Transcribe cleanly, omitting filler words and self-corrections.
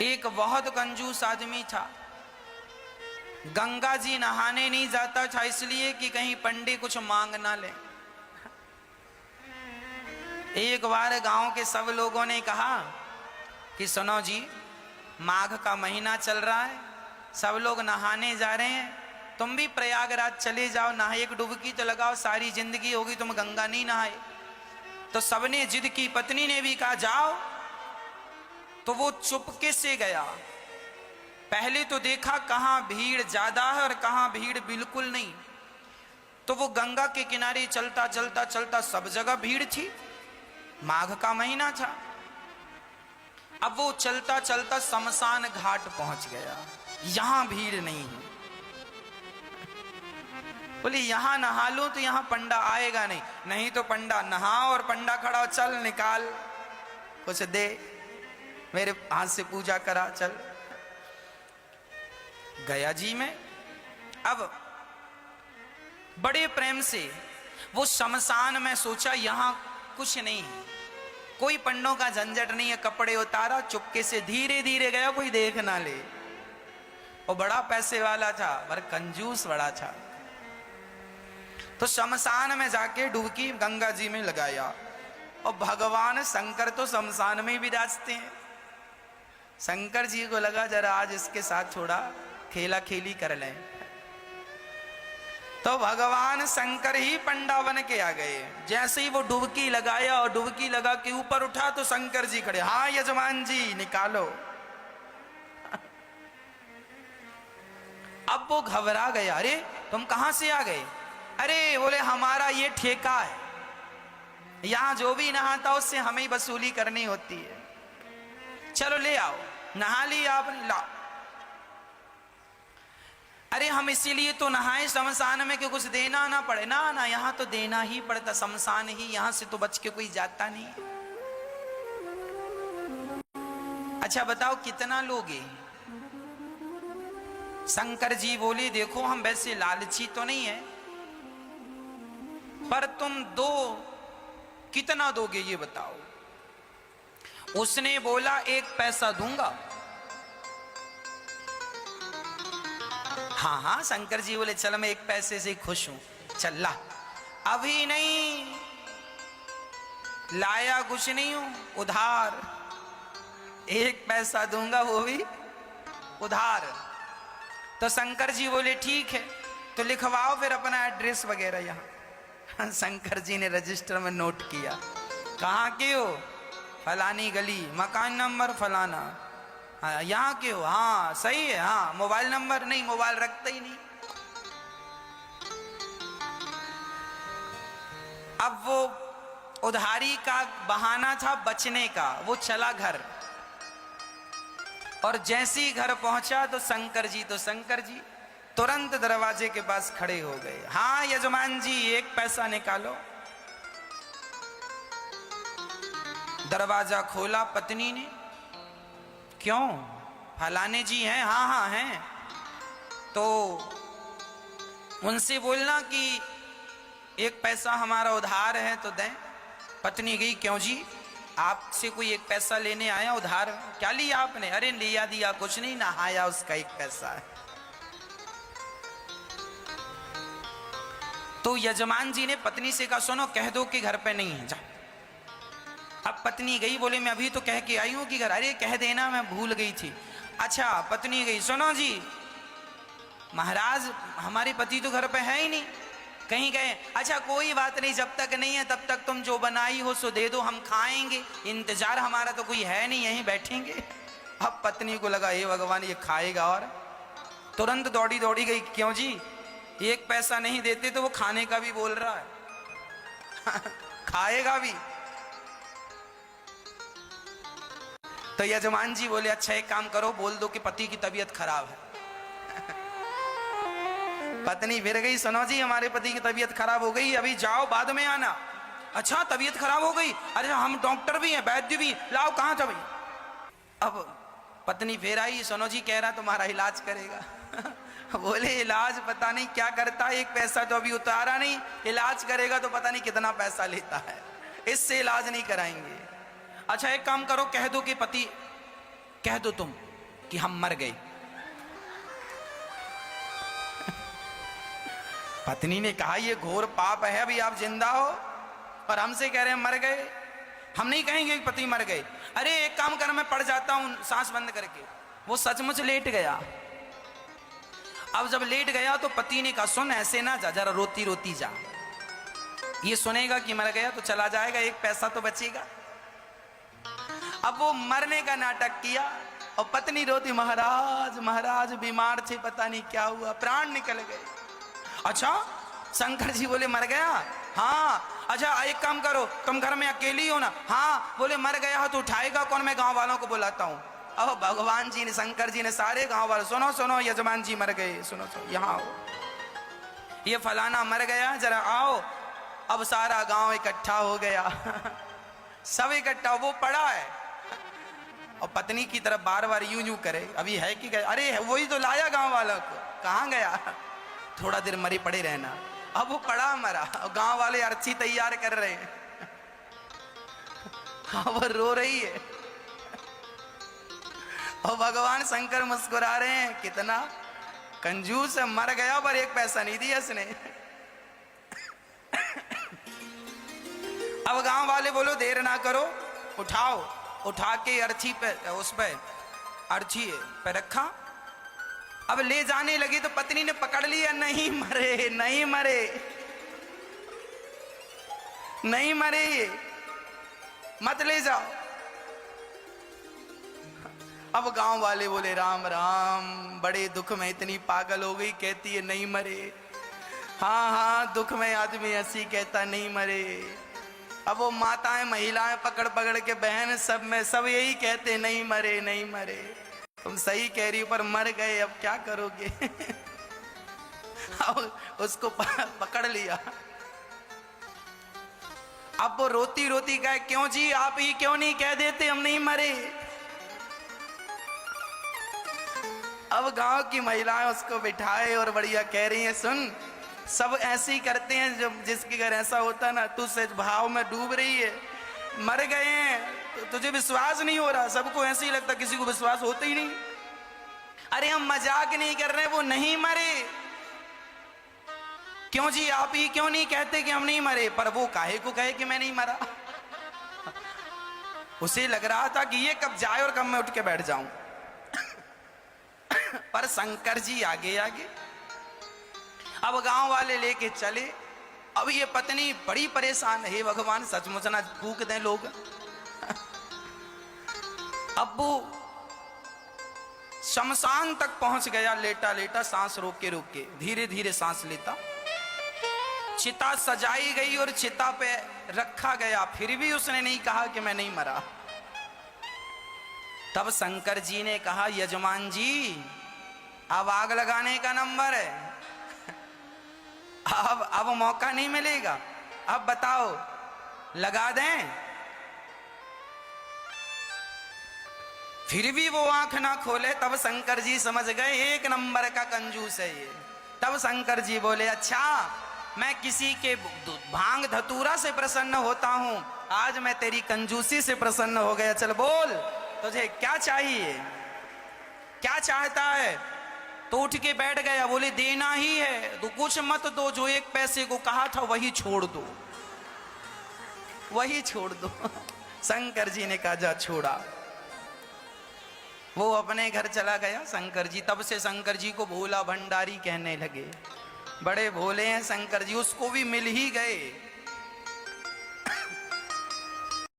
एक बहुत कंजूस आदमी था। गंगा जी नहाने नहीं जाता था इसलिए कि कहीं पंडे कुछ मांग ना ले। एक बार गांव के सब लोगों ने कहा कि सुनो जी, माघ का महीना चल रहा है, सब लोग नहाने जा रहे हैं, तुम भी प्रयागराज चले जाओ, नहा एक डुबकी तो लगाओ, सारी जिंदगी होगी तुम गंगा नहीं नहाए। तो सबने जिद की, पत्नी ने भी कहा जाओ। तो वो चुपके से गया। पहले तो देखा कहां भीड़ ज्यादा है और कहां भीड़ बिल्कुल नहीं। तो वो गंगा के किनारे चलता चलता चलता सब जगह भीड़ थी, माघ का महीना था। अब वो चलता चलता शमशान घाट पहुंच गया, यहां भीड़ नहीं है। बोले यहां नहा लो तो यहां पंडा आएगा नहीं, नहीं तो पंडा नहा और पंडा खड़ा, चल निकाल कुछ दे, मेरे हाथ से पूजा करा, चल। गया जी में। अब बड़े प्रेम से वो शमशान में सोचा यहां कुछ नहीं है, कोई पंडों का झंझट नहीं है, कपड़े उतारा, चुपके से धीरे धीरे गया, कोई देख ना ले। वो बड़ा पैसे वाला था पर कंजूस बड़ा था। तो शमशान में जाके डुबकी गंगा जी में लगाया और भगवान शंकर तो शमशान में ही विराजते हैं। शंकर जी को लगा जरा आज इसके साथ थोड़ा खेला खेली कर लें। तो भगवान शंकर ही पंडा बन के आ गए। जैसे ही वो डुबकी लगाया और डुबकी लगा के ऊपर उठा तो शंकर जी खड़े, हाँ यजमान जी निकालो। अब वो घबरा गया, अरे तुम कहां से आ गए? अरे बोले हमारा ये ठेका है, यहां जो भी नहाता उससे हमें ही वसूली करनी होती है, चलो ले आओ। नहा लिया आपने, लाओ। अरे हम इसीलिए तो नहाए शमशान में कि कुछ देना ना पड़े। ना ना, यहां तो देना ही पड़ता, शमशान ही, यहां से तो बच के कोई जाता नहीं। अच्छा बताओ कितना लोगे? शंकर जी बोले देखो हम वैसे लालची तो नहीं है, पर तुम दो, कितना दोगे ये बताओ? उसने बोला 1 पैसा दूंगा। हाँ हाँ, शंकर जी बोले चल मैं 1 पैसे से खुश हूं, चल ला। अभी नहीं लाया, कुछ नहीं हूं, उधार 1 पैसा दूंगा, वो भी उधार। तो शंकर जी बोले ठीक है, तो लिखवाओ फिर अपना एड्रेस वगैरह यहाँ। शंकर जी ने रजिस्टर में नोट किया, कहाँ के हो? फलानी गली, मकान नंबर फलाना। हाँ यहाँ के हो? हाँ सही है। हाँ मोबाइल नंबर? नहीं, मोबाइल रखते ही नहीं। अब वो उधारी का बहाना था बचने का, वो चला घर। और जैसे ही घर पहुंचा तो शंकर जी तुरंत दरवाजे के पास खड़े हो गए। हाँ यजमान जी 1 पैसा निकालो। दरवाजा खोला पत्नी ने, क्यों? फलाने जी हैं? हाँ हाँ हैं। तो उनसे बोलना कि 1 पैसा हमारा उधार है तो दें। पत्नी गई, क्यों जी आपसे कोई 1 पैसा लेने आया उधार? क्या लिया आपने? अरे लिया दिया कुछ नहीं, नहाया उसका 1 पैसा है। तो यजमान जी ने पत्नी से कहा सुनो कह दो कि घर पे नहीं है, जा। अब पत्नी गई, बोले मैं अभी तो कह के आई हूं कि घर। अरे कह देना मैं भूल गई थी। अच्छा पत्नी गई, सुनो जी महाराज हमारे पति तो घर पे है ही नहीं, कहीं गए। अच्छा कोई बात नहीं, जब तक नहीं है तब तक तुम जो बनाई हो सो दे दो, हम खाएंगे, इंतजार हमारा तो कोई है नहीं, यहीं बैठेंगे। अब पत्नी को लगा हे भगवान ये खाएगा, और तुरंत दौड़ी दौड़ी गई, क्यों जी 1 पैसा नहीं देते तो वो खाने का भी बोल रहा है। खाएगा भी। तो यजमान जी बोले अच्छा एक काम करो, बोल दो कि पति की तबीयत खराब है। पत्नी फिर गई, सुनो जी हमारे पति की तबीयत खराब हो गई, अभी जाओ बाद में आना। अच्छा तबीयत खराब हो गई? अरे हम डॉक्टर भी हैं, वैद्य भी, लाओ कहाँ था भाई? अब पत्नी फिर आई, सुनो जी कह रहा तुम्हारा इलाज करेगा। बोले इलाज पता नहीं क्या करता है, 1 पैसा तो अभी उतारा नहीं, इलाज करेगा तो पता नहीं कितना पैसा लेता है, इससे इलाज नहीं कराएंगे। अच्छा एक काम करो, कह दो कि पति, कह दो तुम कि हम मर गए। पत्नी ने कहा ये घोर पाप है, अभी आप जिंदा हो और हमसे कह रहे हैं मर गए। हम नहीं कहेंगे कि पति मर गए। अरे एक काम कर, मैं पड़ जाता हूं सांस बंद करके। वो सचमुच लेट गया। अब जब लेट गया तो पति ने कहा सुन ऐसे ना जा, जरा रोती रोती जा। ये सुनेगा कि मर गया तो चला जाएगा, एक पैसा तो बचेगा। अब वो मरने का नाटक किया और पत्नी रोती, महाराज महाराज बीमार थे, पता नहीं क्या हुआ, प्राण निकल गए। अच्छा, शंकर जी बोले मर गया? हाँ। अच्छा एक काम करो, तुम घर में अकेली हो ना? हाँ। बोले मर गया तो उठाएगा कौन? मैं गांव वालों को बुलाता हूँ। अब भगवान जी ने, शंकर जी ने सारे गांव वाले, सुनो सुनो यजमान जी मर गए, सुनो सुनो यहाँ आओ, ये फलाना मर गया, जरा आओ। अब सारा गांव इकट्ठा हो गया। सब इकट्ठा, वो पड़ा है और पत्नी की तरफ बार बार यूं यूं करे, अभी है कि गया? अरे वही तो लाया गांव वालों को, कहाँ गया? थोड़ा देर मरी पड़े रहना। अब वो पड़ा मरा और गांव वाले अर्थी तैयार कर रहे हैं। हाँ वो रो रही है और भगवान शंकर मुस्कुरा रहे हैं, कितना कंजूस है, मर गया पर एक पैसा नहीं दिया इसने। अब गांव वाले बोलो देर ना करो, उठाओ। उठा के अर्थी पे, उस पे अर्थी पे रखा। अब ले जाने लगी तो पत्नी ने पकड़ लिया, नहीं मरे नहीं मरे नहीं मरे, मत ले जाओ। अब गांव वाले बोले राम राम, बड़े दुख में इतनी पागल हो गई, कहती है नहीं मरे। हाँ हाँ, दुख में आदमी ऐसी कहता नहीं मरे। अब वो माताएं महिलाएं पकड़ पकड़ के, बहन सब में सब यही कहते नहीं मरे नहीं मरे। तुम सही कह रही हो पर मर गए, अब क्या करोगे? अब उसको पकड़ लिया। अब वो रोती रोती कहे क्यों जी, आप ही क्यों नहीं कह देते हम नहीं मरे? अब गांव की महिलाएं उसको बिठाए और बढ़िया कह रही हैं सुन, सब ऐसे ही करते हैं, जब जिसके घर ऐसा होता ना, तू सच भाव में डूब रही है, मर गए हैं तो तुझे विश्वास नहीं हो रहा। सबको ऐसे ही लगता, किसी को विश्वास होता ही नहीं। अरे हम मजाक नहीं कर रहे, वो नहीं मरे। क्यों जी, आप ही क्यों नहीं कहते कि हम नहीं मरे? पर वो काहे को कहे कि मैं नहीं मरा? उसे लग रहा था कि ये कब जाए और कब मैं उठ के बैठ जाऊं। पर शंकर जी आगे आगे। अब गांव वाले लेके चले। अब ये पत्नी बड़ी परेशान है, भगवान सचमुच ना फूक दें लोग। अब वो शमशान तक पहुंच गया, लेटा लेटा सांस रोक के धीरे धीरे सांस लेता। चिता सजाई गई और चिता पे रखा गया, फिर भी उसने नहीं कहा कि मैं नहीं मरा। तब शंकर जी ने कहा यजमान जी अब आग लगाने का नंबर है, अब मौका नहीं मिलेगा, अब बताओ लगा दें? फिर भी वो आंख ना खोले। तब शंकर जी समझ गए एक नंबर का कंजूस है ये। तब शंकर जी बोले अच्छा, मैं किसी के भांग धतूरा से प्रसन्न होता हूं, आज मैं तेरी कंजूसी से प्रसन्न हो गया। चल बोल, तुझे क्या चाहिए, क्या चाहता है? तो उठ के बैठ गया। बोले देना ही है तो कुछ मत दो, जो एक पैसे को कहा था वही छोड़ दो, वही छोड़ दो। शंकर जी ने कहा जा छोड़ा। वो अपने घर चला गया शंकर जी। तब से शंकर जी को भोला भंडारी कहने लगे, बड़े भोले हैं शंकर जी। उसको भी मिल ही गए